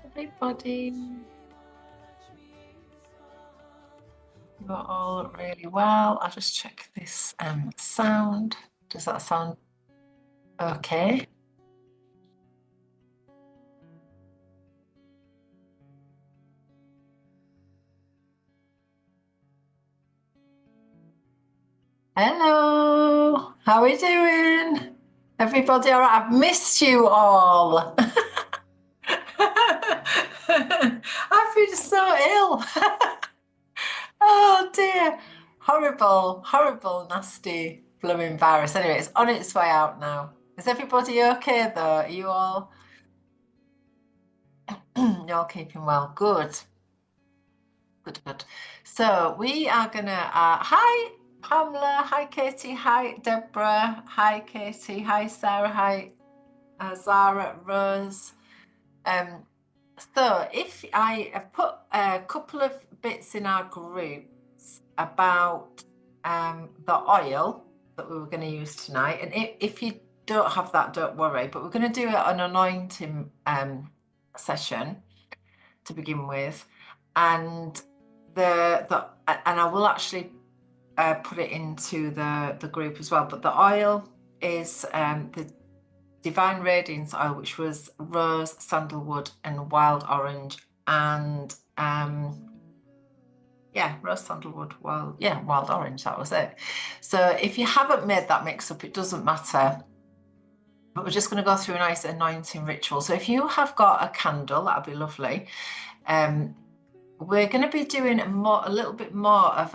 everybody. You're all really well. I'll just check this sound. Does that sound okay? Hello, how are we doing? Everybody all right? I've missed you all. I've been so ill. Oh dear. Horrible, horrible, nasty blooming virus. Anyway, it's on its way out now. Is everybody okay though? Are you all you're all keeping well? Good. Good, good. So we are gonna hi Pamela, hi Katie, hi Deborah, hi Katie, hi Sarah, hi Zara, Rose. So if I have put a couple of bits in our groups about the oil that we were going to use tonight, and if you don't have that, don't worry, but we're going to do an anointing session to begin with, and and I will actually put it into the group as well. But the oil is the Divine Radiance oil, which was rose, sandalwood, and wild orange, and yeah, rose, sandalwood, wild orange. That was it. So if you haven't made that mix up, it doesn't matter. But we're just going to go through a nice anointing ritual. So if you have got a candle, that'd be lovely. We're going to be doing a little bit more of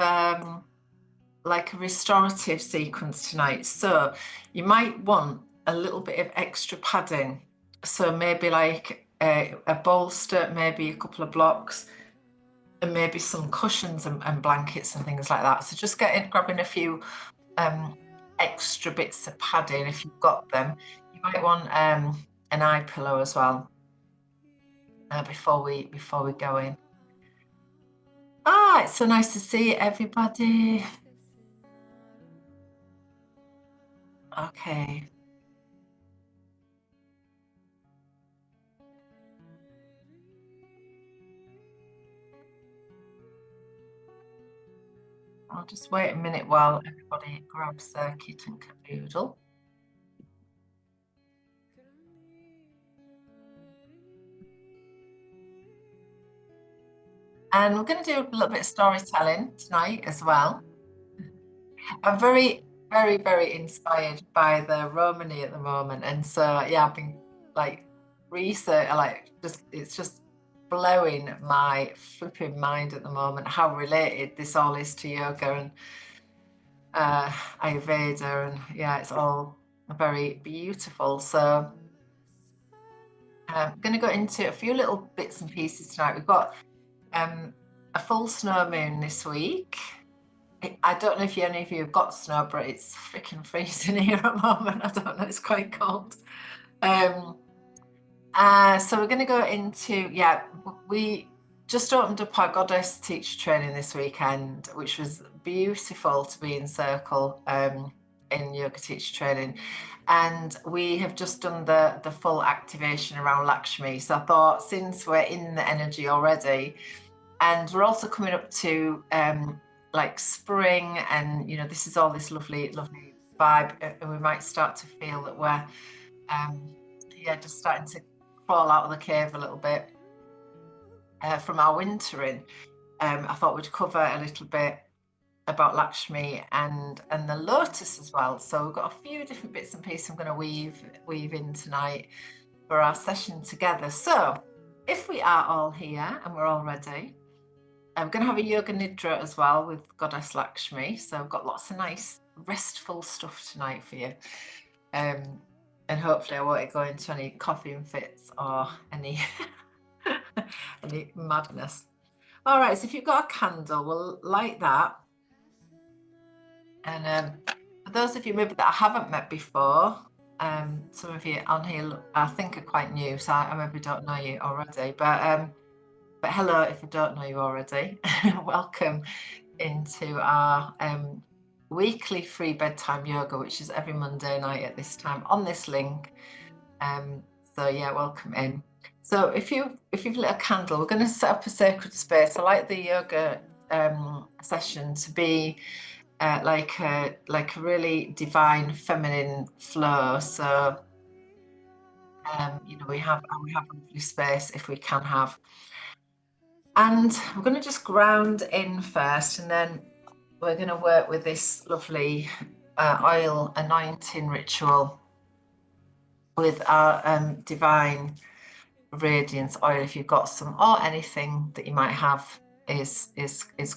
like a restorative sequence tonight. So you might want a little bit of extra padding. So maybe like a bolster, maybe a couple of blocks, and maybe some cushions and blankets and things like that. So just grabbing a few extra bits of padding if you've got them. You might want an eye pillow as well before we go in. It's so nice to see everybody. Okay. I'll just wait a minute while everybody grabs their kit and caboodle. And we're going to do a little bit of storytelling tonight as well. I'm very, very, very inspired by the Romany at the moment. And so, yeah, I've been like it's just blowing my flipping mind at the moment how related this all is to yoga and Ayurveda. And yeah, it's all very beautiful. So I'm going to go into a few little bits and pieces tonight. We've got a full snow moon this week. I don't know if any of you have got snow, but it's freaking freezing here at the moment. I don't know, it's quite cold. So we're going to go into, we just opened up our Goddess teacher training this weekend, which was beautiful to be in circle in yoga teacher training. And we have just done the full activation around Lakshmi. So I thought, since we're in the energy already, and we're also coming up to like spring, and you know, this is all this lovely vibe, and we might start to feel that we're just starting to crawl out of the cave a little bit from our wintering. I thought we'd cover a little bit about Lakshmi and the lotus as well. So we've got a few different bits and pieces I'm going to weave in tonight for our session together. So if we are all here and we're all ready, I'm going to have a yoga nidra as well with Goddess Lakshmi. So I've got lots of nice restful stuff tonight for you. And hopefully I won't go into any coughing fits or any any madness. All right, so if you've got a candle, we'll light that. And for those of you maybe that I haven't met before, some of you on here I think are quite new, so I maybe don't know you already. But hello if I don't know you already. Welcome into our weekly free bedtime yoga, which is every Monday night at this time on this link. So yeah, welcome in. So if you've lit a candle, we're going to set up a sacred space. I like the yoga session to be like a really divine feminine flow. So you know, we have a lovely space if we can have. And we're going to just ground in first, and then we're going to work with this lovely oil anointing ritual with our divine radiance oil. If you've got some, or anything that you might have, is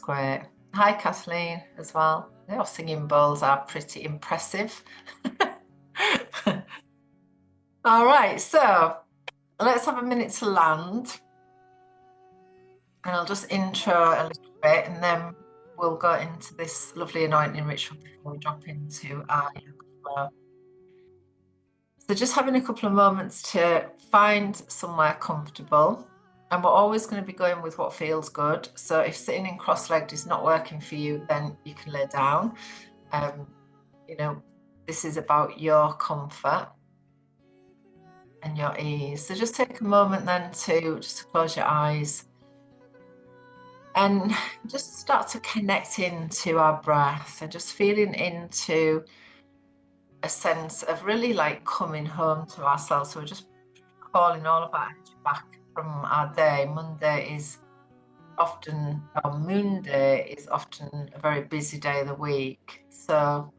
great. Hi Kathleen as well. Your singing bowls are pretty impressive. All right, so let's have a minute to land, and I'll just intro a little bit, and then we'll go into this lovely anointing ritual before we drop into our yoga flow. So just having a couple of moments to find somewhere comfortable, and we're always going to be going with what feels good. So if sitting in cross-legged is not working for you, then you can lay down. You know, this is about your comfort and your ease. So just take a moment then to just close your eyes and just start to connect into our breath and just feeling into a sense of really like coming home to ourselves. So we're just calling all of our energy back from our day. Monday is often, or Moon Day is often a very busy day of the week. So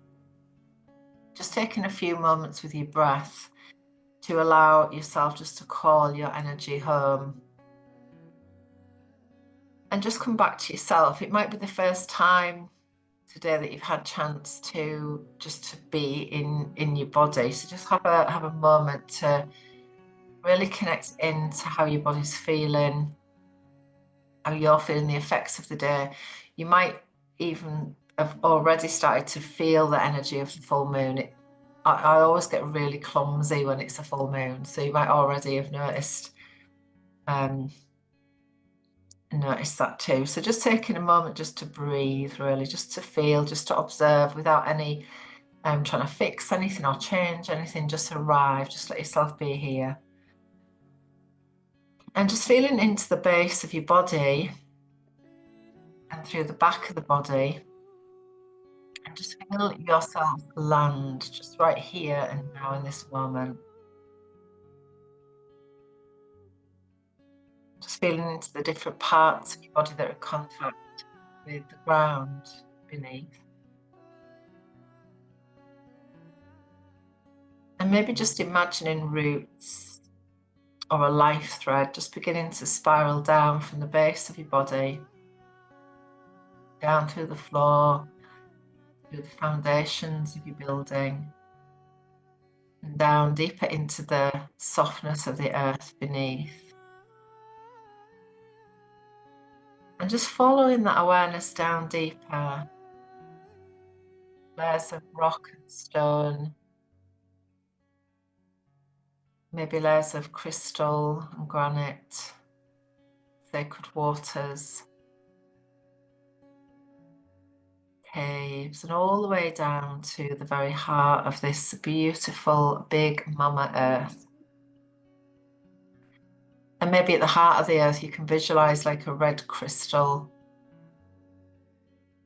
just taking a few moments with your breath to allow yourself just to call your energy home. And just come back to yourself. It might be the first time today that you've had a chance to just to be in your body. So just have a moment to really connect into how your body's feeling, how you're feeling the effects of the day. You might even have already started to feel the energy of the full moon. I always get really clumsy when it's a full moon, so you might already have noticed that too. So just taking a moment just to breathe, really, just to feel, just to observe without any trying to fix anything or change anything, just arrive, just let yourself be here. And just feeling into the base of your body and through the back of the body. And just feel yourself land just right here and now in this moment. Just feeling into the different parts of your body that are in contact with the ground beneath. And maybe just imagining roots or a life thread just beginning to spiral down from the base of your body, down through the floor, through the foundations of your building, and down deeper into the softness of the earth beneath. And just following that awareness down deeper, layers of rock and stone, maybe layers of crystal and granite, sacred waters, caves, and all the way down to the very heart of this beautiful big Mama Earth. And maybe at the heart of the earth, you can visualize like a red crystal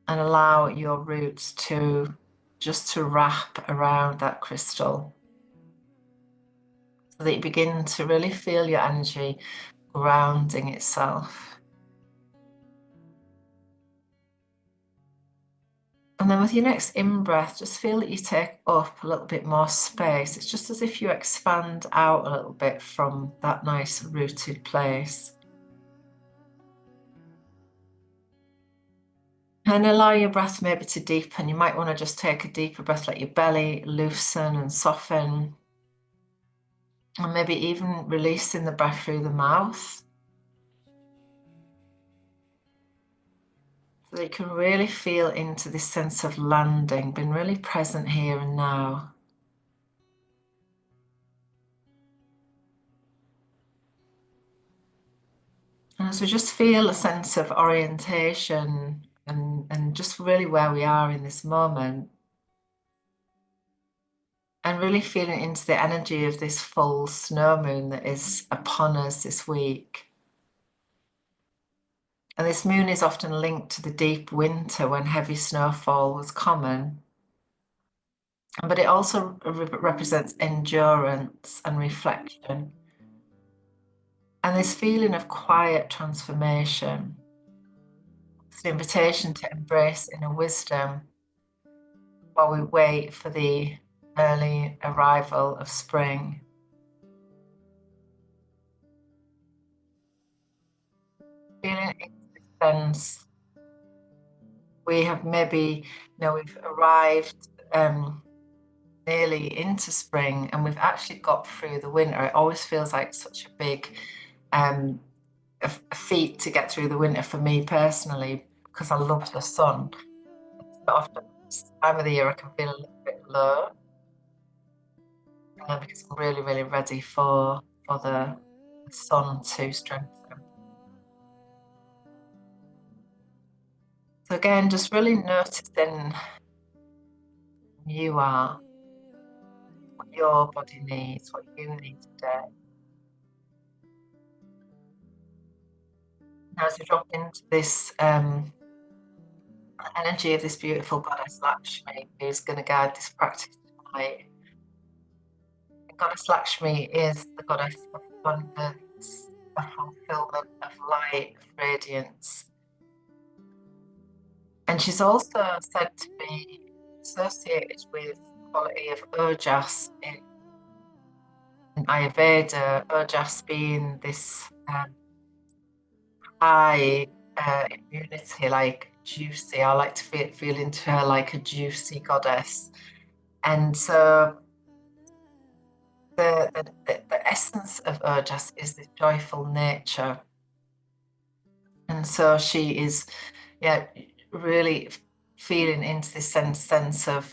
and allow your roots to just to wrap around that crystal so that you begin to really feel your energy grounding itself. And then with your next in-breath, just feel that you take up a little bit more space. It's just as if you expand out a little bit from that nice rooted place. And allow your breath maybe to deepen. You might want to just take a deeper breath, let your belly loosen and soften. And maybe even releasing the breath through the mouth. So that you can really feel into this sense of landing, being really present here and now. And as we just feel a sense of orientation and just really where we are in this moment. and really feeling into the energy of this full snow moon that is upon us this week. And this moon is often linked to the deep winter when heavy snowfall was common. But it also represents endurance and reflection. And this feeling of quiet transformation. It's an invitation to embrace inner wisdom while we wait for the early arrival of spring. Feeling into this sense, we have maybe, we've arrived nearly into spring and we've actually got through the winter. It always feels like such a big a feat to get through the winter for me personally, because I love the sun. But often this time of the year I can feel a little bit low because I'm really, really ready for the sun to strengthen. So again, just really noticing who you are, what your body needs, what you need today. Now, as we drop into this energy of this beautiful goddess Lakshmi, who's going to guide this practice tonight. Goddess Lakshmi is the goddess of abundance, of fulfillment, of light, of radiance. And she's also said to be associated with the quality of Ojas in Ayurveda, Ojas being this high immunity, like juicy. I like to feel into her like a juicy goddess. And so the essence of Ojas is this joyful nature. And so she is, really feeling into this sense of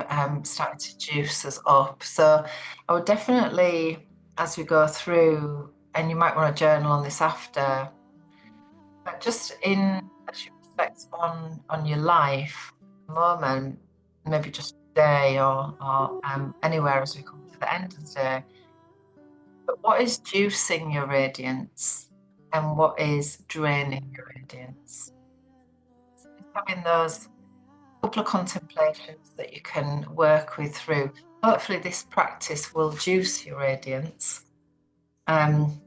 starting to juice us up. So I would definitely, as we go through, and you might want to journal on this after, but just as you reflect on your life, moment, maybe just today or anywhere as we come to the end of the day. But what is juicing your radiance and what is draining your radiance? So having those couple of contemplations that you can work with through. Hopefully this practice will juice your radiance. And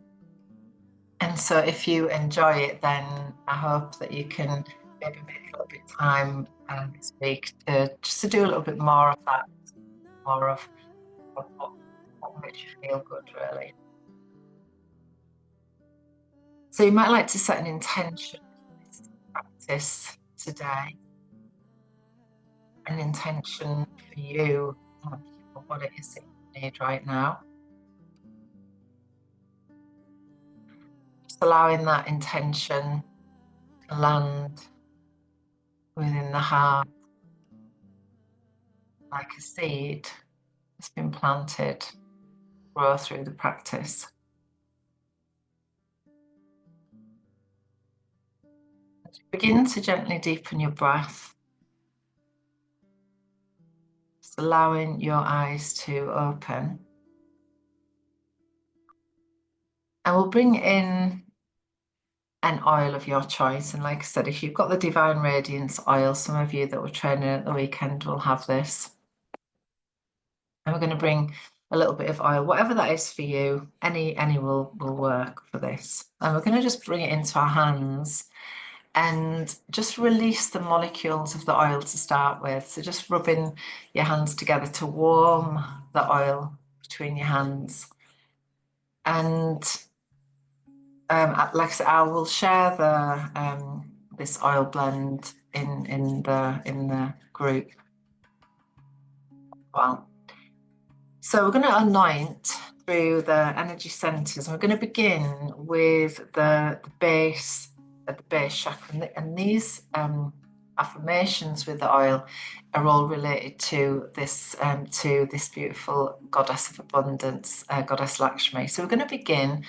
so if you enjoy it, then I hope that you can maybe make a little bit of time this week to do a little bit more of that, more of what makes you feel good, really. So you might like to set an intention for this practice today, an intention for you, for what it is that you need right now. Just allowing that intention to land within the heart like a seed that's been planted, grow through the practice. As you begin to gently deepen your breath, just allowing your eyes to open. And we'll bring in an oil of your choice. And like I said, if you've got the Divine Radiance oil, some of you that were training at the weekend will have this. And we're going to bring a little bit of oil, whatever that is for you, any will work for this. And we're going to just bring it into our hands and just release the molecules of the oil to start with. So just rubbing your hands together to warm the oil between your hands. And like I said, I will share the this oil blend in the group. Well, so we're going to anoint through the energy centers. We're going to begin with the base chakra, and these affirmations with the oil are all related to this beautiful goddess of abundance, Goddess Lakshmi. So we're going to begin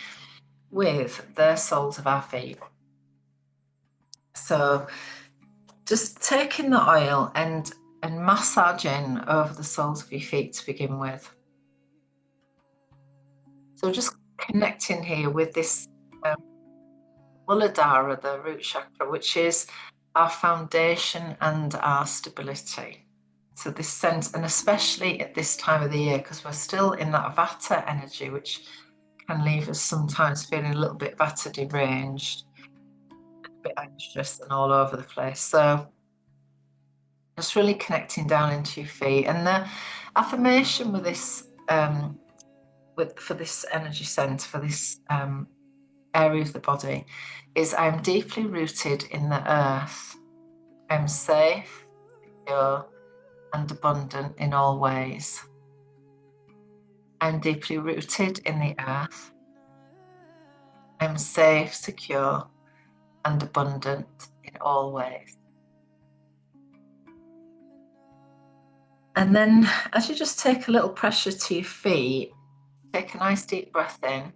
with the soles of our feet. So just taking the oil and massaging over the soles of your feet to begin with. So just connecting here with this Muladhara, the root chakra, which is our foundation and our stability. So this sense, and especially at this time of the year, because we're still in that Vata energy, which can leave us sometimes feeling a little bit Vata deranged, a bit anxious and all over the place. So just really connecting down into your feet. And the affirmation with this, for this energy center, for this area of the body, is I am deeply rooted in the earth. I am safe, secure, and abundant in all ways. I am deeply rooted in the earth. I am safe, secure, and abundant in all ways. And then as you just take a little pressure to your feet, take a nice deep breath in.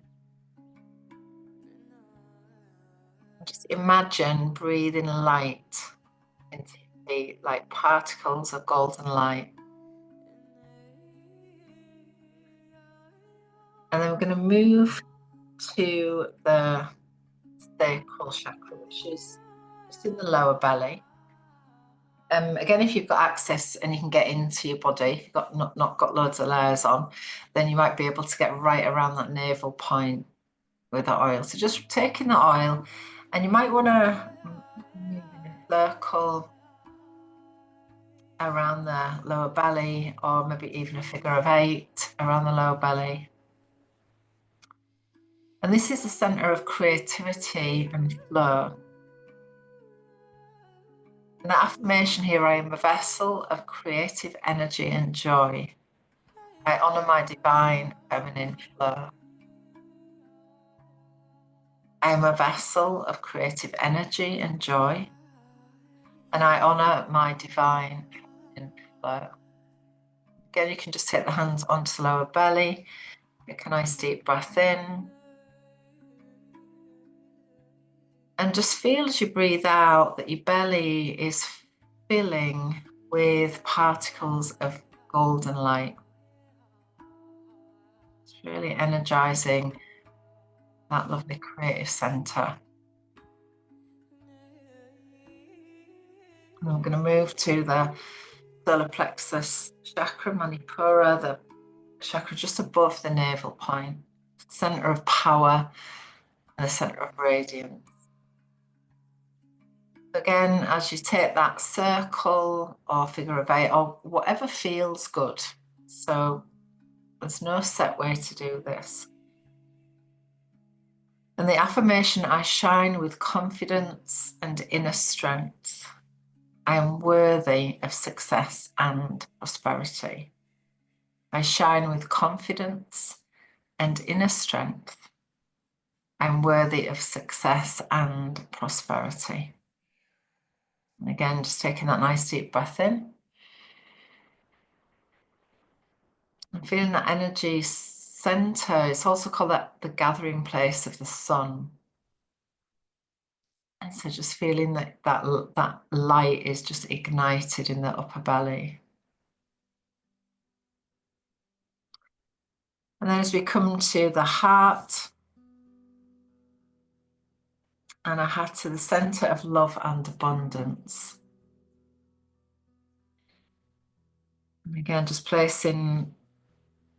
Just imagine breathing light into your feet, like particles of golden light. And then we're going to move to the sacral chakra, which is just in the lower belly. Again, if you've got access and you can get into your body, if you've got not got loads of layers on, then you might be able to get right around that navel point with the oil. So just taking the oil, and you might want to move in a circle around the lower belly, or maybe even a figure of 8 around the lower belly. And this is the center of creativity and flow. And the affirmation here, I am a vessel of creative energy and joy. I honor my divine feminine flow. I am a vessel of creative energy and joy, and I honor my divine feminine flow. Again, you can just take the hands onto the lower belly, take a nice deep breath in, and just feel as you breathe out that your belly is filling with particles of golden light. It's really energizing that lovely creative center. And I'm going to move to the solar plexus chakra, Manipura, the chakra just above the navel point, center of power and the center of radiance. Again, as you take that circle or figure of 8 or whatever feels good. So there's no set way to do this. And the affirmation, I shine with confidence and inner strength. I am worthy of success and prosperity. I shine with confidence and inner strength. I am worthy of success and prosperity. And again, just taking that nice deep breath in. And feeling that energy center. It's also called the gathering place of the sun. And so just feeling that light is just ignited in the upper belly. And then as we come to the heart, and our heart to the center of love and abundance. And again, just placing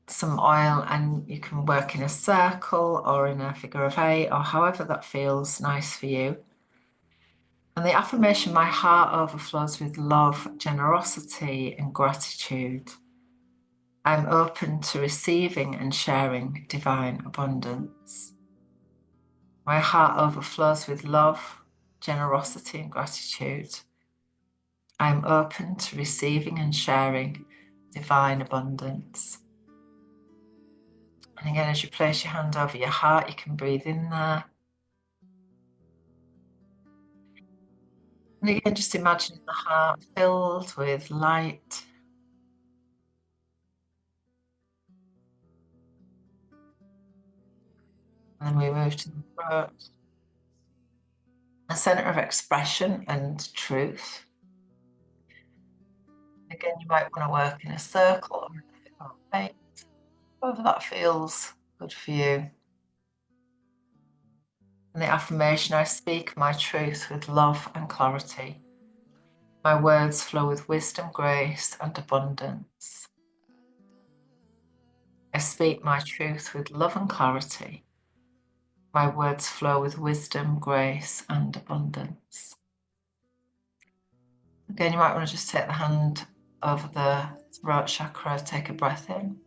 some oil, and you can work in a circle or in a figure of 8 or however that feels nice for you. And the affirmation, my heart overflows with love, generosity, and gratitude. I'm open to receiving and sharing divine abundance. My heart overflows with love, generosity, and gratitude. I'm open to receiving and sharing divine abundance. And again, as you place your hand over your heart, you can breathe in there. And again, just imagining the heart filled with light. And then we move to the throat, a center of expression and truth. Again, you might want to work in a circle or in a figure of 8, however that feels Good for you. And the affirmation, I speak my truth with love and clarity. My words flow with wisdom, grace, and abundance. I speak my truth with love and clarity. My words flow with wisdom, grace, and abundance. Again, you might want to just take the hand over the throat chakra, take a breath in.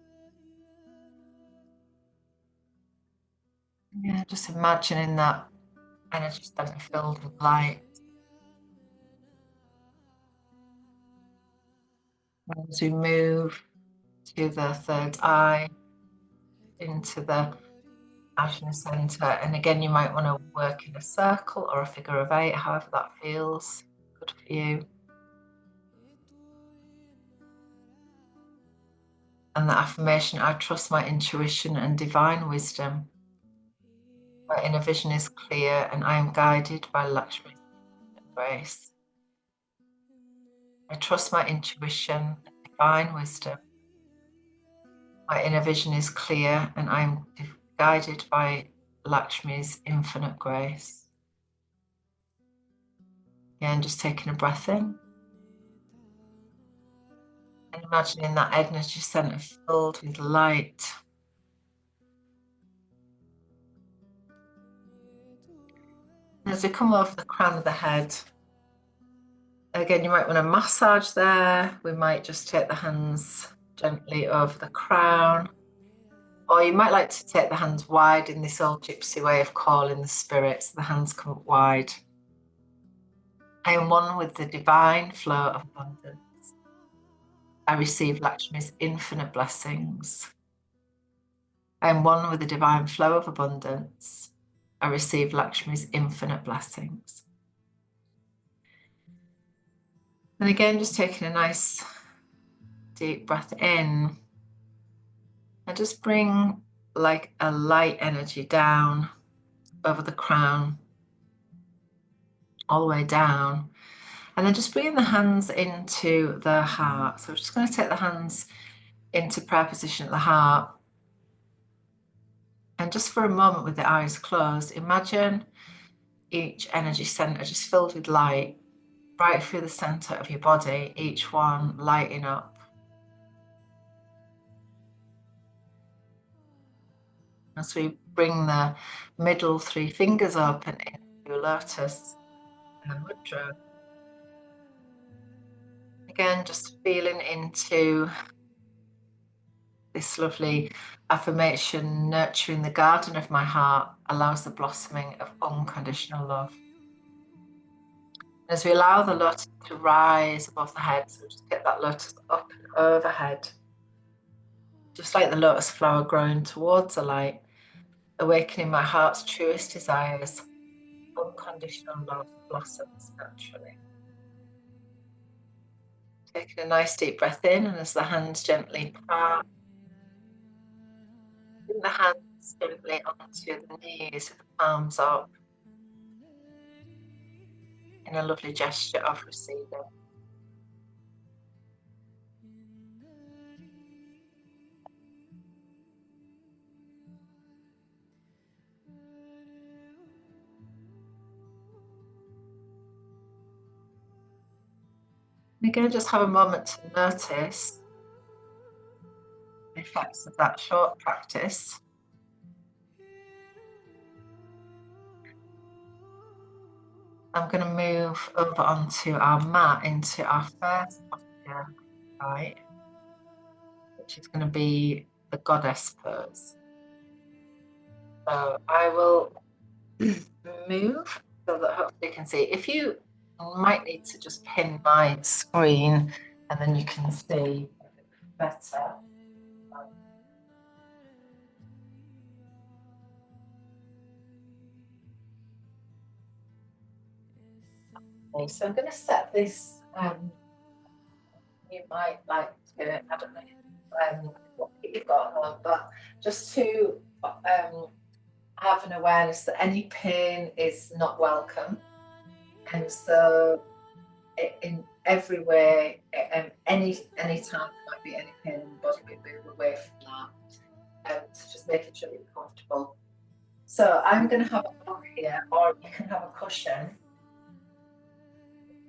Yeah, just imagining that energy center filled with light. As we move to the third eye, into the Ajna center, and again, you might want to work in a circle or a figure of 8, however that feels good for you. And the affirmation, I trust my intuition and divine wisdom. My inner vision is clear and I am guided by Lakshmi's grace. I trust my intuition and divine wisdom. My inner vision is clear and I am guided by Lakshmi's infinite grace. Again, just taking a breath in. And imagining that energy center filled with light. As we come over the crown of the head, again, you might want to massage there. We might just take the hands gently over the crown. Or you might like to take the hands wide in this old gypsy way of calling the spirits. The hands come up wide. I am one with the divine flow of abundance. I receive Lakshmi's infinite blessings. I am one with the divine flow of abundance. I receive Lakshmi's infinite blessings. And again, just taking a nice deep breath in. And just bring like a light energy down over the crown, all the way down. And then just bringing the hands into the heart. So we're just going to take the hands into prayer position at the heart. And just for a moment with the eyes closed, imagine each energy center just filled with light right through the center of your body, each one lighting up. As we bring the middle 3 fingers open into lotus mudra. Again, just feeling into this lovely affirmation, nurturing the garden of my heart allows the blossoming of unconditional love. As we allow the lotus to rise above the head, so just get that lotus up and overhead, just like the lotus flower growing towards the light, awakening my heart's truest desires. Unconditional love blossoms naturally. Taking a nice deep breath in, and as the hands gently part, bring the hands gently onto the knees with the palms up in a lovely gesture of receiving. And again, just have a moment to notice the effects of that short practice. I'm going to move over onto our mat into our first posture, right, which is going to be the goddess pose. So I will move so that hopefully you can see. If you might need to just pin my screen and then you can see better. Okay, so I'm going to set this, you might like to, I don't know what you've got at home, but just to have an awareness that any pain is not welcome. And so in every way, any time there might be any pain in the body, we move away from that. So just making sure you're comfortable. So I'm going to have a book here, or you can have a cushion.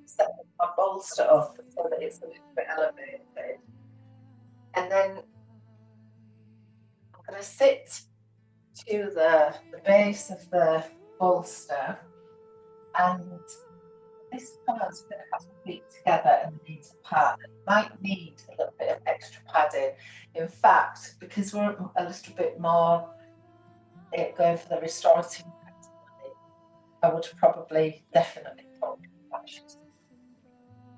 Set my bolster up so that it's a little bit elevated. And then I'm going to sit to the base of the bolster, and this part's going to have the feet together and the knees apart. It might need a little bit of extra padding. In fact, because we're a little bit more going for the restorative, I would probably definitely put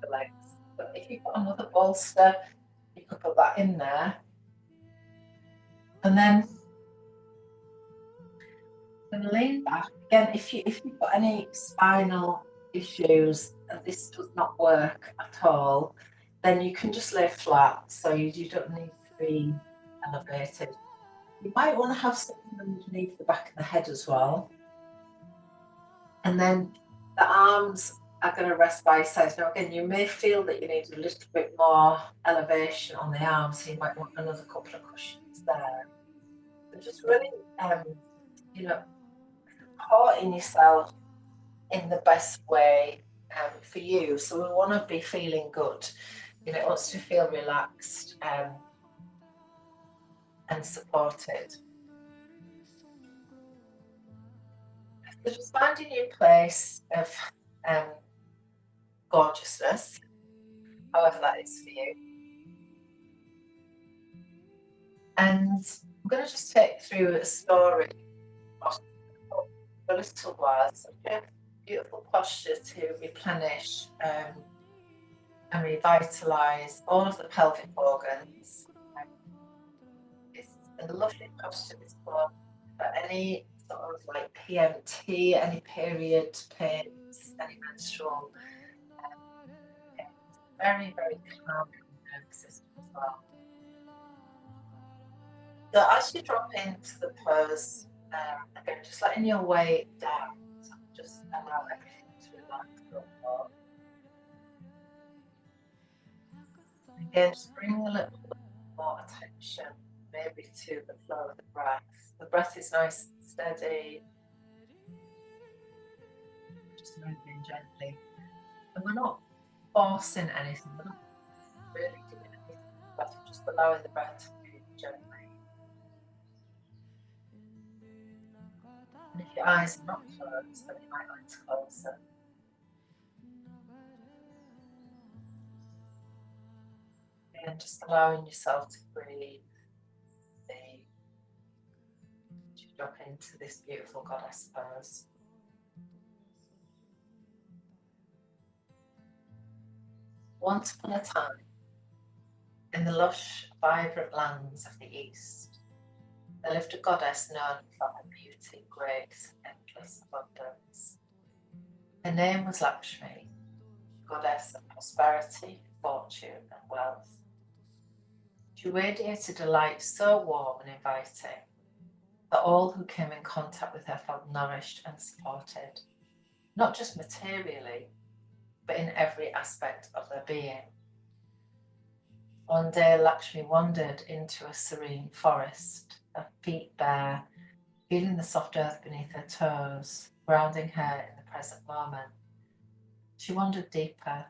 the legs. But if you've got another bolster, you could put that in there. And then lean back. Again, if you've got any spinal issues and this does not work at all, then you can just lay flat, so you don't need to be elevated. You might want to have something underneath the back of the head as well. And then the arms are going to rest by your sides. Now again, you may feel that you need a little bit more elevation on the arms, so you might want another couple of cushions there. But just really, supporting yourself in the best way for you. So we want to be feeling good. It wants to feel relaxed and supported. So just finding your place of gorgeousness, however that is for you. And I'm going to just take through a story for a little while. So beautiful posture to replenish and revitalise all of the pelvic organs. It's a lovely posture this one for any sort of like PMT, any period pains, any menstrual. It's very, very calm in the nervous system as well. So as you drop into the pose, again, just letting your weight down, so just allow everything to relax a little more. Again, just bring a little bit more attention, maybe to the flow of the breath. The breath is nice and steady, just moving gently. And we're not forcing anything, we're not really doing anything, but just allowing the breath to move gently. And if your eyes are not closed, then you might like to close them. And just allowing yourself to breathe deep as you drop into this beautiful goddess pose. Once upon a time, in the lush, vibrant lands of the East, there lived a goddess known for her beauty, grace, and endless abundance. Her name was Lakshmi, goddess of prosperity, fortune, and wealth. She radiated a light so warm and inviting that all who came in contact with her felt nourished and supported, not just materially, but in every aspect of their being. One day, Lakshmi wandered into a serene forest, her feet bare, feeling the soft earth beneath her toes, grounding her in the present moment. She wandered deeper,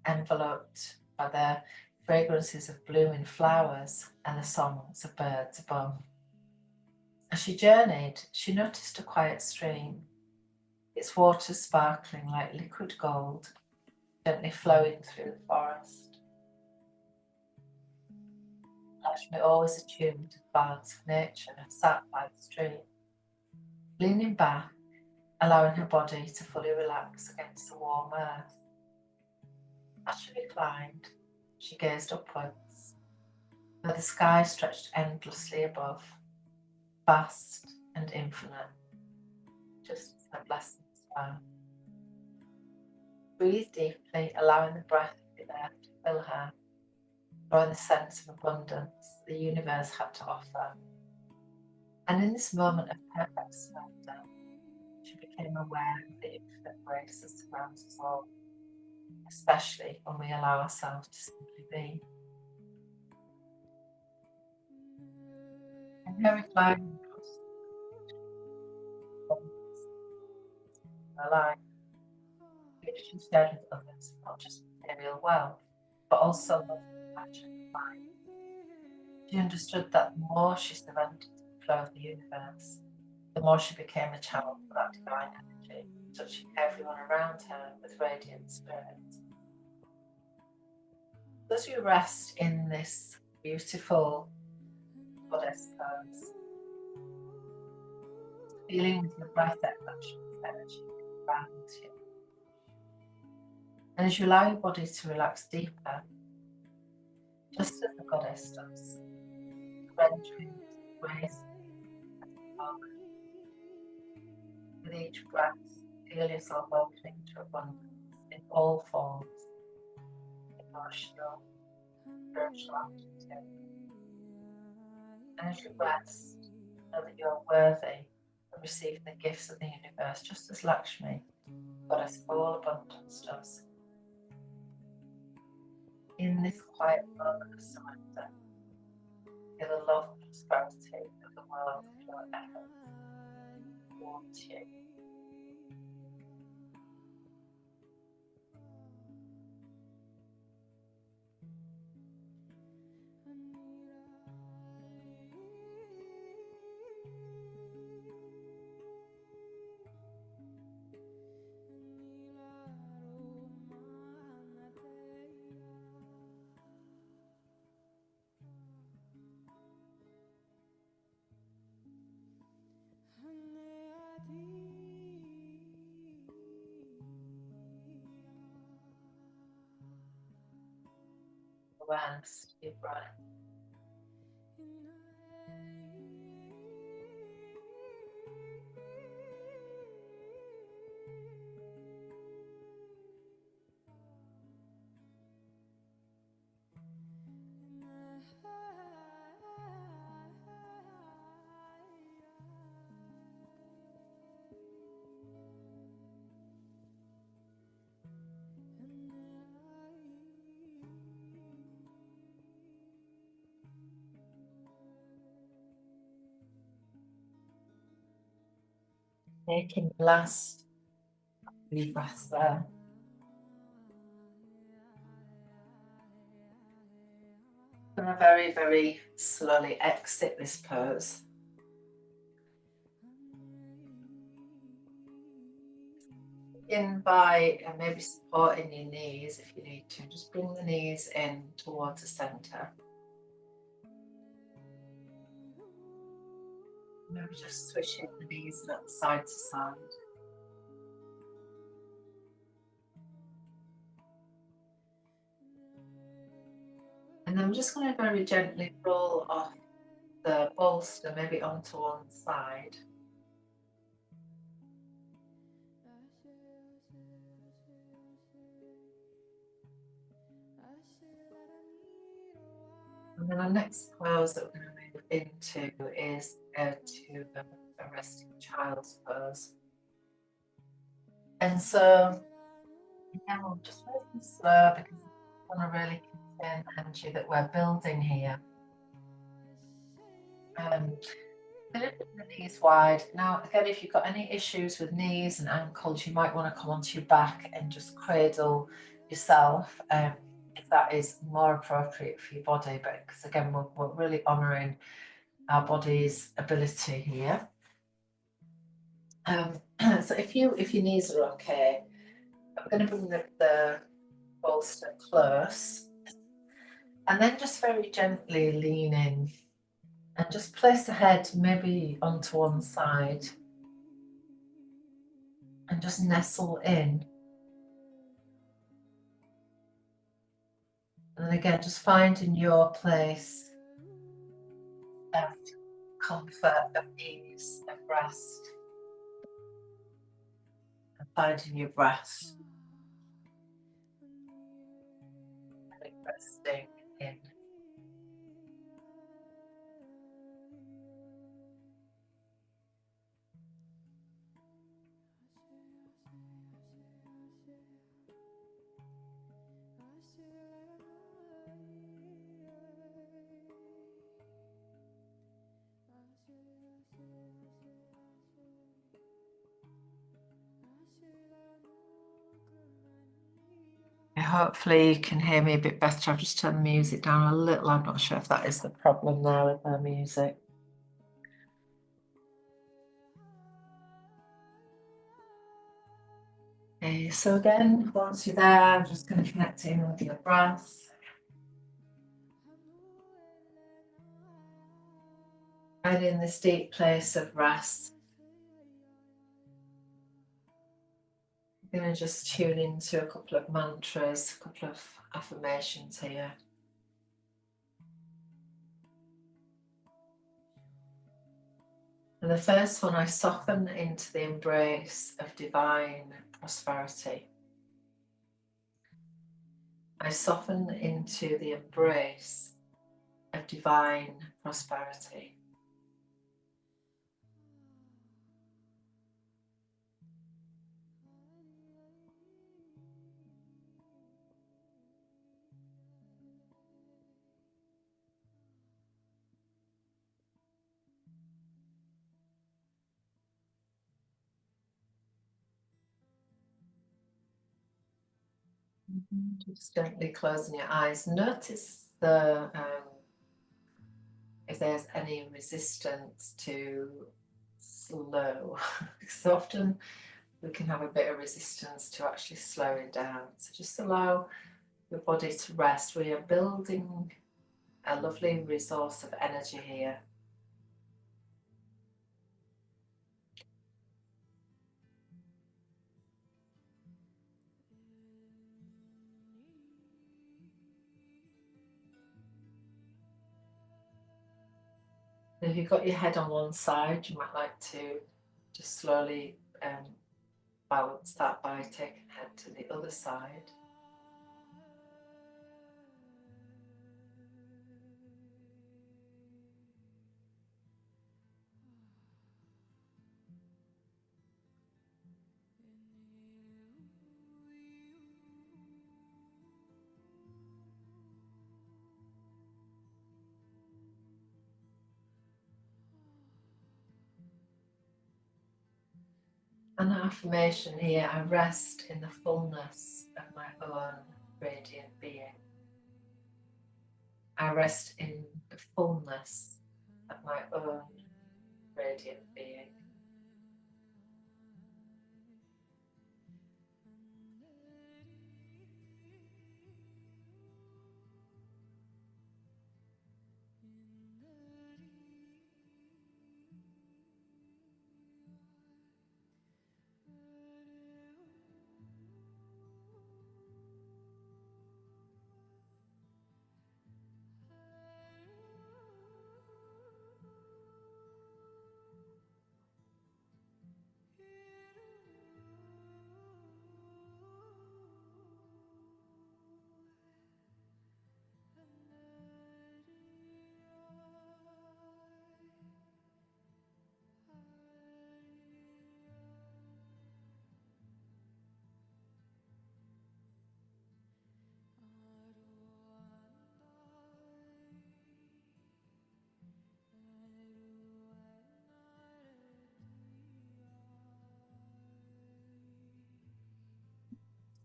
enveloped by the fragrances of blooming flowers and the songs of birds above. As she journeyed, she noticed a quiet stream, its waters sparkling like liquid gold, gently flowing through the forest. Lakshmi, always attuned to the balance of nature, sat by the stream, leaning back, allowing her body to fully relax against the warm earth. As she reclined, she gazed upwards, where the sky stretched endlessly above, vast and infinite, just as her blessings were. Breathe deeply, allowing the breath to be there to fill her, drawing the sense of abundance the universe had to offer. And in this moment of perfect surrender, she became aware of the infinite grace that surrounds us all, especially when we allow ourselves to simply be. And her flying across her life, which she shared with others, not just material wealth, but also love, passion, and life. She understood that the more she surrendered to the flow of the universe, the more she became a channel for that divine energy, touching everyone around her with radiant spirit. As you rest in this beautiful goddess pose, feeling with your breath that Lakshmi's energy around you. And as you allow your body to relax deeper, just as the goddess does, surrendering to grace and calm. With each breath, feel yourself opening to abundance in all forms, emotional, spiritual, attitude. And as you rest, know that you are worthy of receiving the gifts of the universe, just as Lakshmi, goddess of all abundance, does. In this quiet moment of surrender, feel the love and prosperity of the world of your efforts towards you. Awareness to your breath. Taking the last deep breaths there. I'm going to very, very slowly exit this pose. Begin by maybe supporting your knees if you need to. Just bring the knees in towards the center. Maybe just switching the knees side to side. And I'm just going to very gently roll off the bolster, maybe onto one side. And then our next pose that we're going to move into is to a resting child's pose. And so, again, we'll just make it slow because we want to really contain the energy that we're building here. Put the knees wide. Now, again, if you've got any issues with knees and ankles, you might want to come onto your back and just cradle yourself. If that is more appropriate for your body, but because again we're really honouring our body's ability here. So if your knees are okay, I'm going to bring the bolster close and then just very gently lean in and just place the head maybe onto one side and just nestle in. And then again, just finding your place of comfort, of ease, of rest. And finding your breath. And resting in. hopefully you can hear me a bit better. I've just turned the music down a little. I'm not sure if that is the problem now with my music. Okay, so again, once you're there, I'm just going to connect in with your breath. And in this deep place of rest, I'm going to just tune into a couple of mantras, a couple of affirmations here. And the first one, I soften into the embrace of divine prosperity. I soften into the embrace of divine prosperity. Just gently closing your eyes. Notice if there's any resistance to slow. Because often we can have a bit of resistance to actually slowing down. So just allow your body to rest. We are building a lovely resource of energy here. If you've got your head on one side, you might like to just slowly balance that by taking the head to the other side. An affirmation here, I rest in the fullness of my own radiant being. I rest in the fullness of my own radiant being.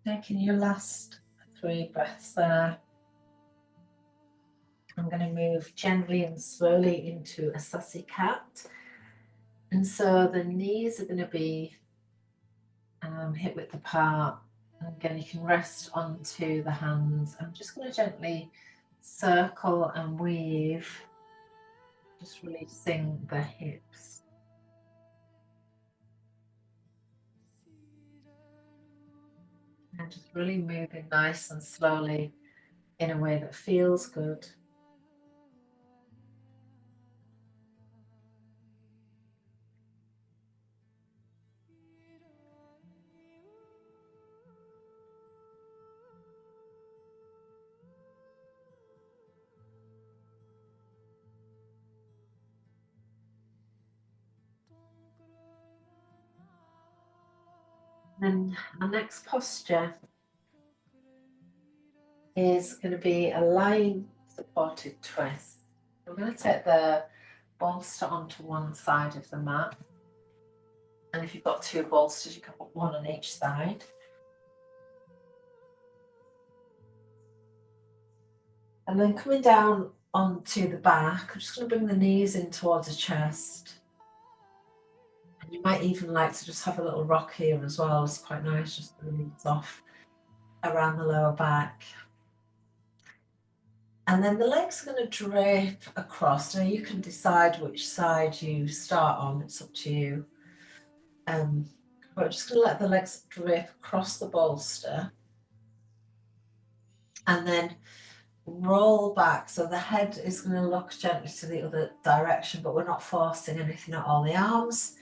Taking your last 3 breaths there. I'm going to move gently and slowly into a sassy cat. And so the knees are going to be hip width apart. And again, you can rest onto the hands. I'm just going to gently circle and weave, just releasing the hips. And just really moving nice and slowly in a way that feels good. Then our next posture is going to be a lying supported twist. I'm going to take the bolster onto one side of the mat. And if you've got 2 bolsters, you can put one on each side. And then coming down onto the back, I'm just going to bring the knees in towards the chest. And you might even like to just have a little rock here as well. It's quite nice, just to release off around the lower back. And then the legs are going to drape across. Now you can decide which side you start on, it's up to you. But I'm just going to let the legs drape across the bolster. And then roll back. So the head is going to look gently to the other direction, but we're not forcing anything at all. The arms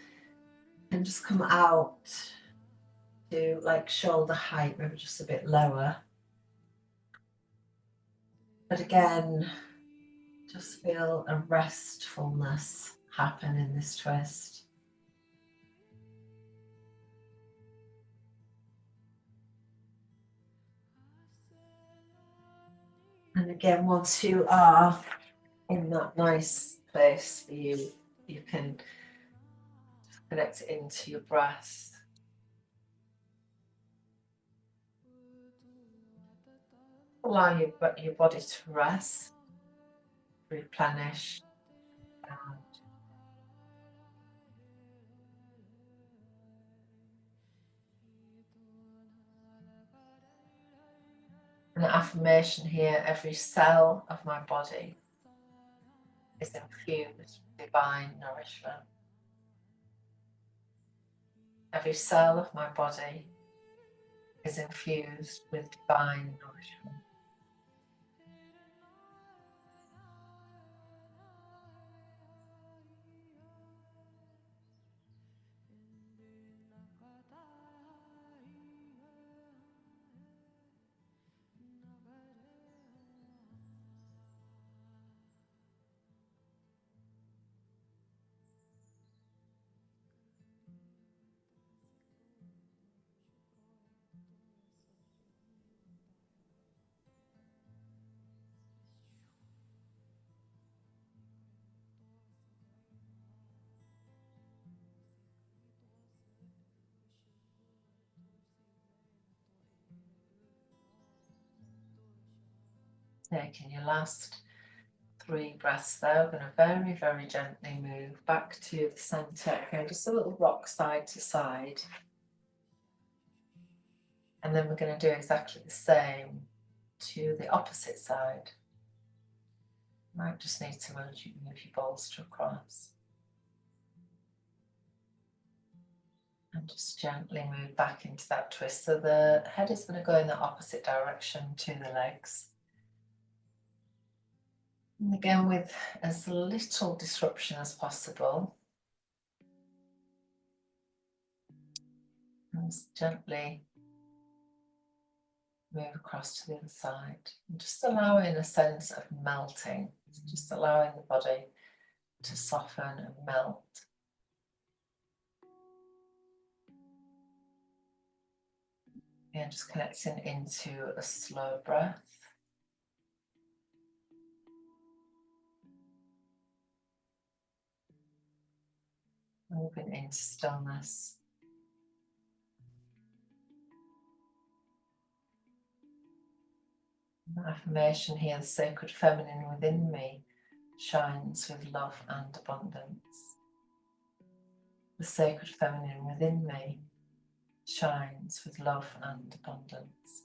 can just come out to like shoulder height, maybe just a bit lower. But again, just feel a restfulness happen in this twist. And again, once you are in that nice place for you, you can connect it into your breath. Allow your body to rest, replenish, an affirmation here: every cell of my body is infused with divine nourishment. Every cell of my body is infused with divine nourishment. Taking your last 3 breaths there, we're going to very, very gently move back to the centre. Okay, just a little rock side to side. And then we're going to do exactly the same to the opposite side. You might just need to move your bolster across. And just gently move back into that twist. So the head is going to go in the opposite direction to the legs. And again, with as little disruption as possible. And just gently move across to the other side. And just allowing a sense of melting. Just allowing the body to soften and melt. And just connecting into a slow breath. Moving into stillness. An affirmation here: the sacred feminine within me shines with love and abundance. The sacred feminine within me shines with love and abundance.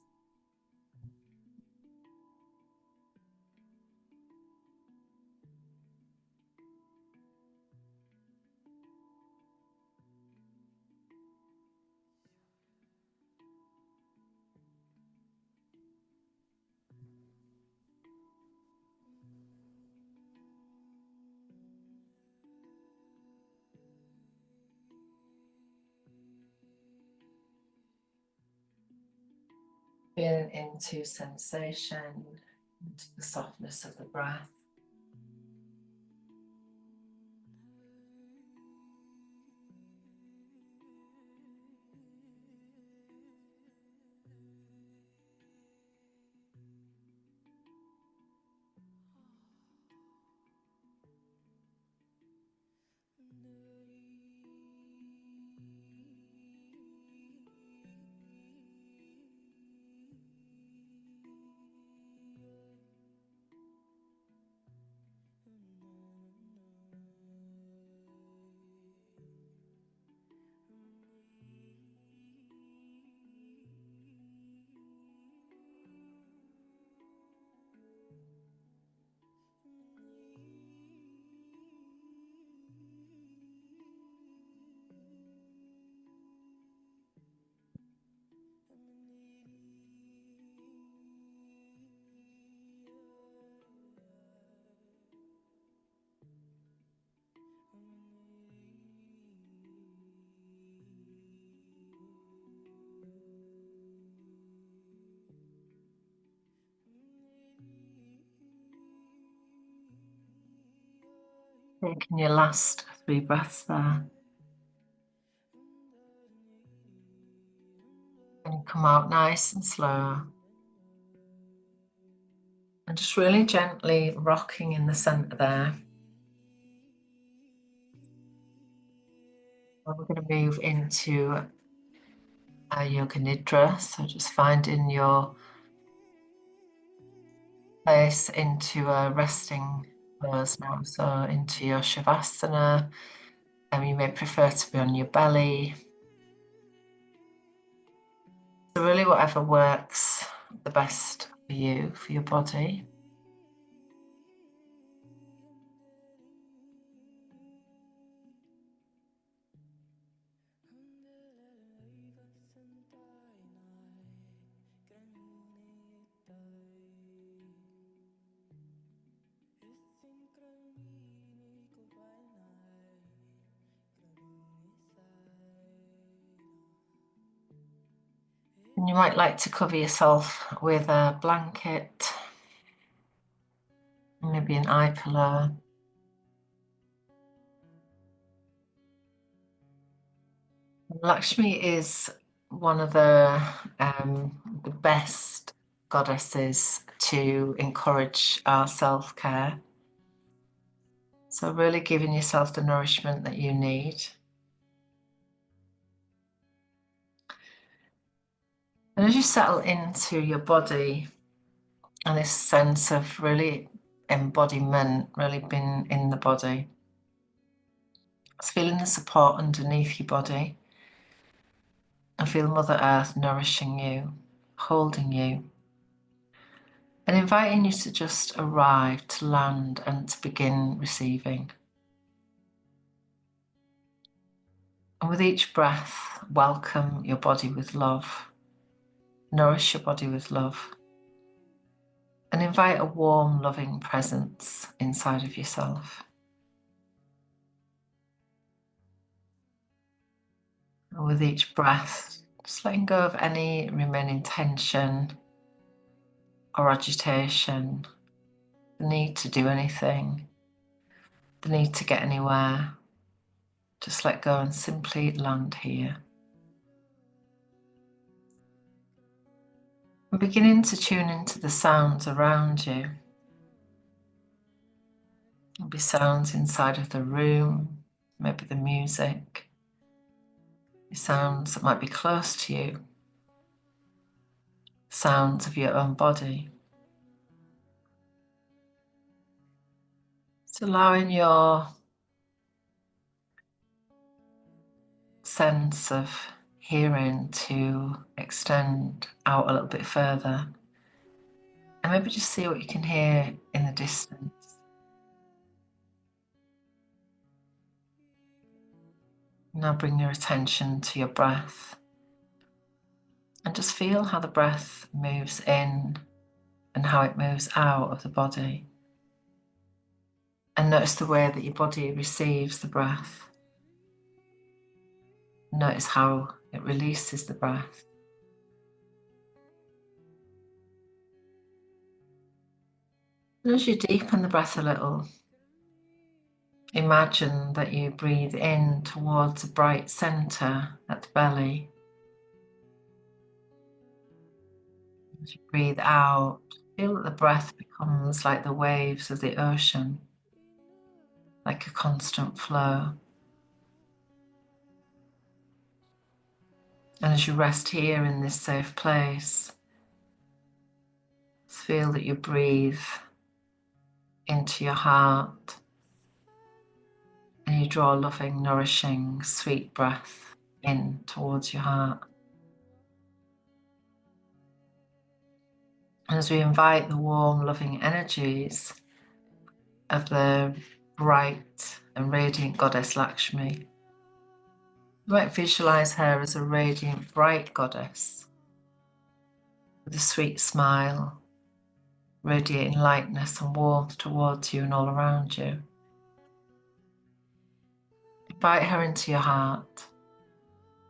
Feeling into sensation, into the softness of the breath. Taking your last 3 breaths there. And come out nice and slow. And just really gently rocking in the center there. And we're going to move into a yoga nidra. So just finding your place into a resting pose now. So into your shavasana. And you may prefer to be on your belly. So really whatever works the best for you, for your body. And you might like to cover yourself with a blanket, maybe an eye pillow. Lakshmi is one of the best goddesses to encourage our self-care. So really giving yourself the nourishment that you need. And as you settle into your body and this sense of really embodiment, really being in the body, it's feeling the support underneath your body and feel Mother Earth nourishing you, holding you, and inviting you to just arrive, to land, and to begin receiving. And with each breath, welcome your body with love, nourish your body with love, and invite a warm, loving presence inside of yourself. And with each breath, just letting go of any remaining tension or agitation, the need to do anything, the need to get anywhere. Just let go and simply land here. And beginning to tune into the sounds around you. There'll be sounds inside of the room, maybe the music, sounds that might be close to you, sounds of your own body. It's allowing your sense of hearing to extend out a little bit further. And maybe just see what you can hear in the distance. Now bring your attention to your breath. And just feel how the breath moves in and how it moves out of the body. And notice the way that your body receives the breath. Notice how it releases the breath. And as you deepen the breath a little, imagine that you breathe in towards a bright center at the belly. As you breathe out, feel that the breath becomes like the waves of the ocean, like a constant flow. And as you rest here in this safe place, feel that you breathe into your heart and you draw a loving, nourishing, sweet breath in towards your heart. And as we invite the warm, loving energies of the bright and radiant Goddess Lakshmi, you might visualize her as a radiant, bright goddess with a sweet smile, radiating lightness and warmth towards you and all around you. Invite her into your heart,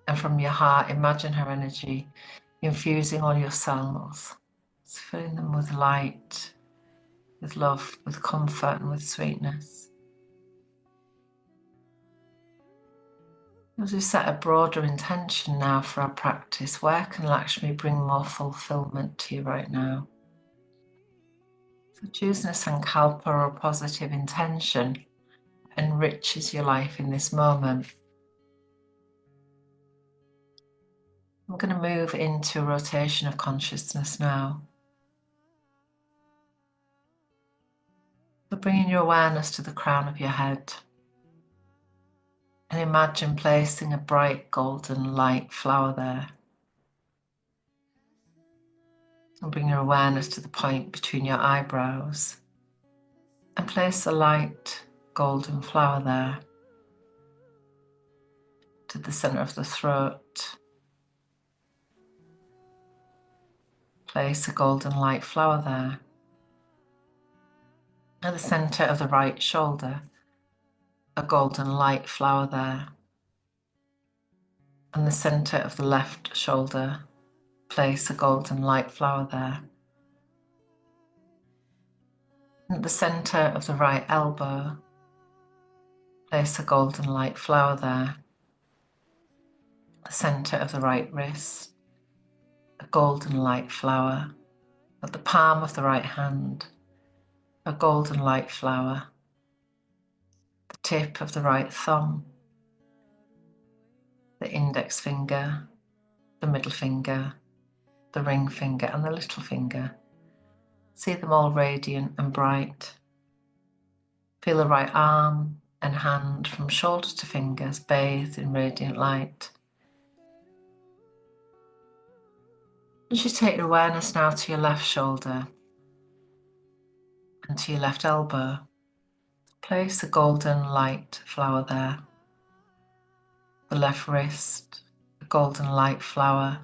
and from your heart, imagine her energy infusing all your cells, filling them with light, with love, with comfort, and with sweetness. As we set a broader intention now for our practice, where can Lakshmi bring more fulfillment to you right now? So choosing a sankalpa or a positive intention enriches your life in this moment. I'm going to move into a rotation of consciousness now. So bringing your awareness to the crown of your head. And imagine placing a bright golden light flower there. And bring your awareness to the point between your eyebrows. And place a light golden flower there. To the center of the throat. Place a golden light flower there. At the center of the right shoulder, a golden light flower there. And the center of the left shoulder, place a golden light flower there. And at the center of the right elbow, place a golden light flower there. The center of the right wrist, a golden light flower. At the palm of the right hand, a golden light flower. The tip of the right thumb, the index finger, the middle finger, the ring finger and the little finger. See them all radiant and bright. Feel the right arm and hand from shoulder to fingers bathed in radiant light. As you take your awareness now to your left shoulder and to your left elbow, place a golden light flower there. The left wrist, a golden light flower.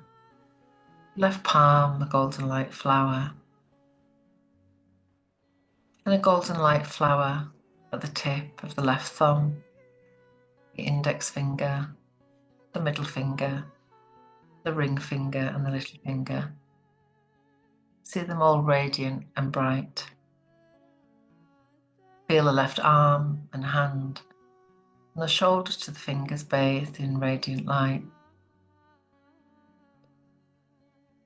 Left palm, a golden light flower. And a golden light flower at the tip of the left thumb, the index finger, the middle finger, the ring finger and the little finger. See them all radiant and bright. Feel the left arm and hand, and the shoulders to the fingers bathed in radiant light.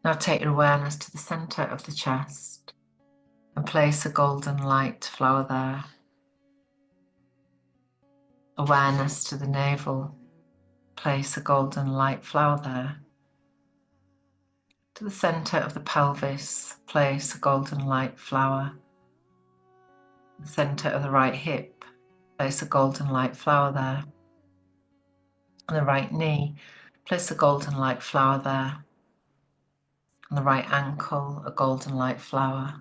Now take your awareness to the center of the chest and place a golden light flower there. Awareness to the navel, place a golden light flower there. To the center of the pelvis, place a golden light flower. The center of the right hip, place a golden light flower there. On the right knee, place a golden light flower there. On the right ankle, a golden light flower.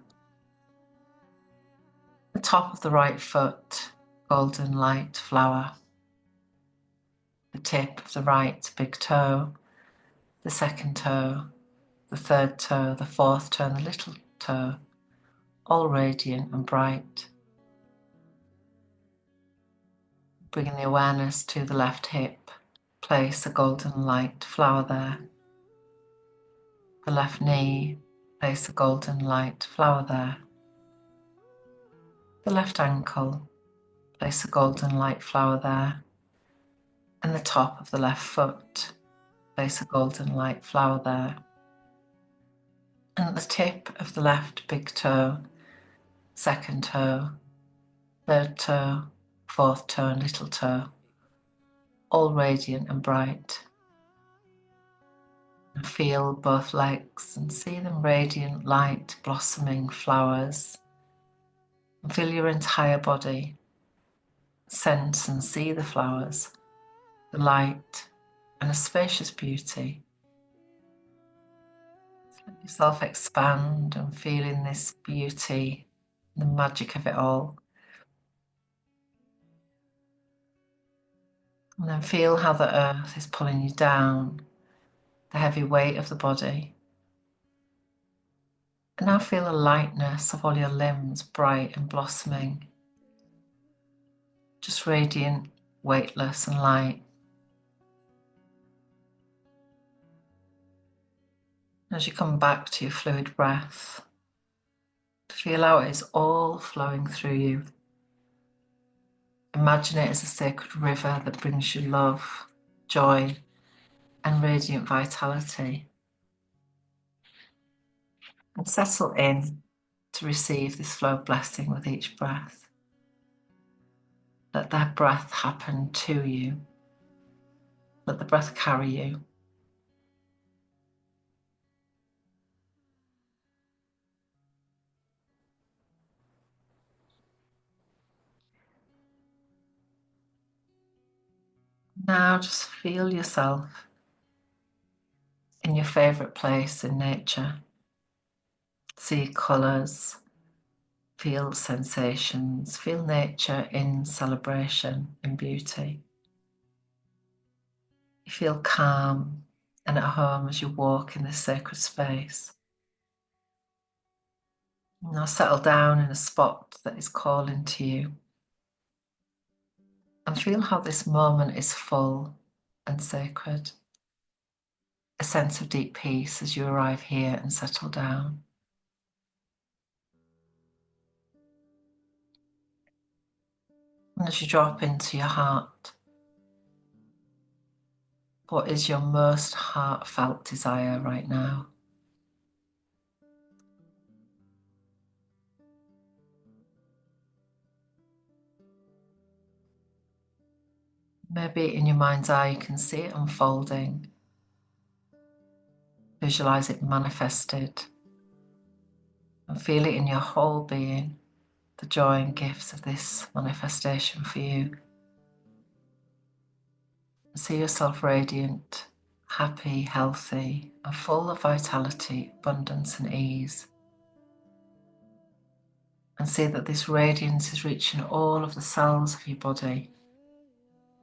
The top of the right foot, golden light flower. The tip of the right big toe, the second toe, the third toe, the fourth toe and the little toe, all radiant and bright. Bringing the awareness to the left hip, place a golden light flower there. The left knee, place a golden light flower there. The left ankle, place a golden light flower there. And the top of the left foot, place a golden light flower there. And at the tip of the left big toe, second toe, third toe, fourth toe and little toe, all radiant and bright. And feel both legs and see them radiant, light, blossoming flowers. And feel your entire body. Sense and see the flowers, the light and a spacious beauty. Let yourself expand and feel in this beauty, the magic of it all. And then feel how the earth is pulling you down, the heavy weight of the body. And now feel the lightness of all your limbs, bright and blossoming. Just radiant, weightless and light. As you come back to your fluid breath, feel how it is all flowing through you. Imagine it as a sacred river that brings you love, joy, and radiant vitality. And settle in to receive this flow of blessing with each breath. Let that breath happen to you. Let the breath carry you. Now just feel yourself in your favorite place in nature. See colours, feel sensations, feel nature in celebration, in beauty. You feel calm and at home as you walk in this sacred space. Now settle down in a spot that is calling to you. And feel how this moment is full and sacred. A sense of deep peace as you arrive here and settle down. And as you drop into your heart, what is your most heartfelt desire right now? Maybe in your mind's eye you can see it unfolding. Visualize it manifested and feel it in your whole being, the joy and gifts of this manifestation for you. See yourself radiant, happy, healthy, and full of vitality, abundance, and ease. And see that this radiance is reaching all of the cells of your body,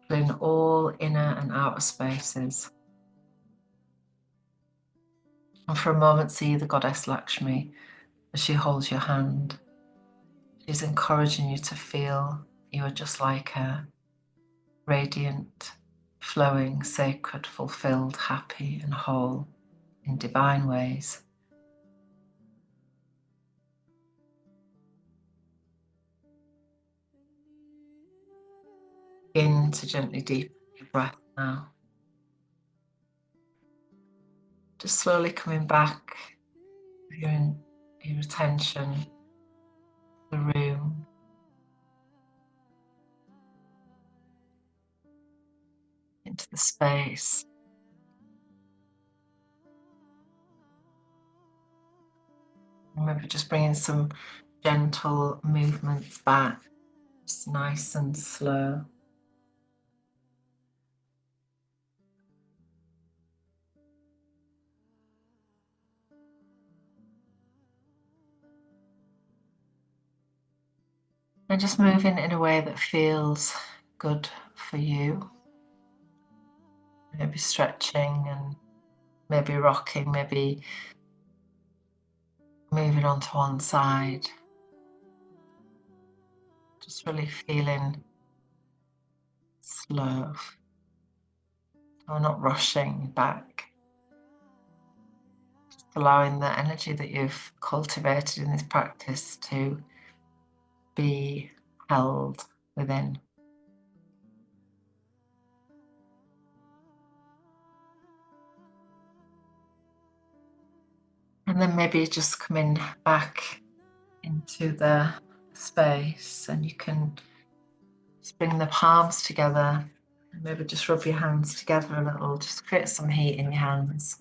filling all inner and outer spaces. And for a moment, see the Goddess Lakshmi as she holds your hand. She's encouraging you to feel you are just like her, radiant, flowing, sacred, fulfilled, happy, and whole in divine ways. Begin to gently deepen your breath now. Just slowly coming back with your attention to the room. Into the space. Remember just bringing some gentle movements back, just nice and slow. And just moving in a way that feels good for you. Maybe stretching and maybe rocking, maybe moving onto one side. Just really feeling slow. Or not rushing back. Just allowing the energy that you've cultivated in this practice to be held within. And then maybe just coming back into the space, and you can just bring the palms together and maybe just rub your hands together a little, just create some heat in your hands.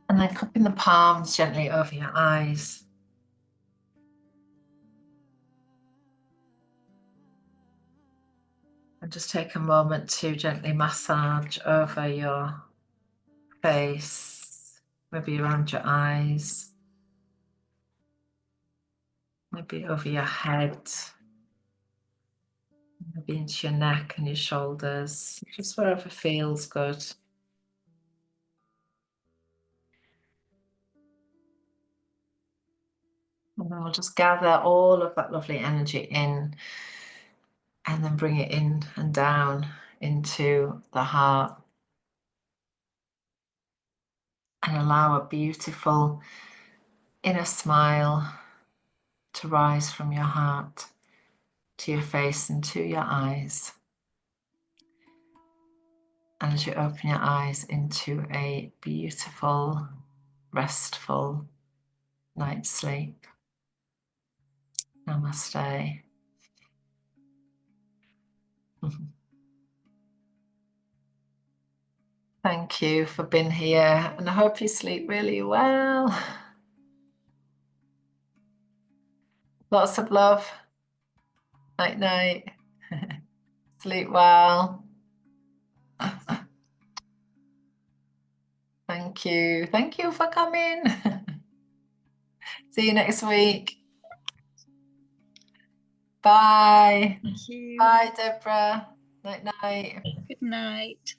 And then cupping the palms gently over your eyes. And just take a moment to gently massage over your face, maybe around your eyes, maybe over your head, maybe into your neck and your shoulders, just wherever feels good. And then we'll just gather all of that lovely energy in and then bring it in and down into the heart. And allow a beautiful inner smile to rise from your heart. to your face and to your eyes. And as you open your eyes into a beautiful, restful night's sleep. Namaste. Thank you for being here, and I hope you sleep really well. Lots of love. Night night. Sleep well. Thank you. Thank you for coming. See you next week. Bye. Thank you. Bye, Deborah. Night night. Good night.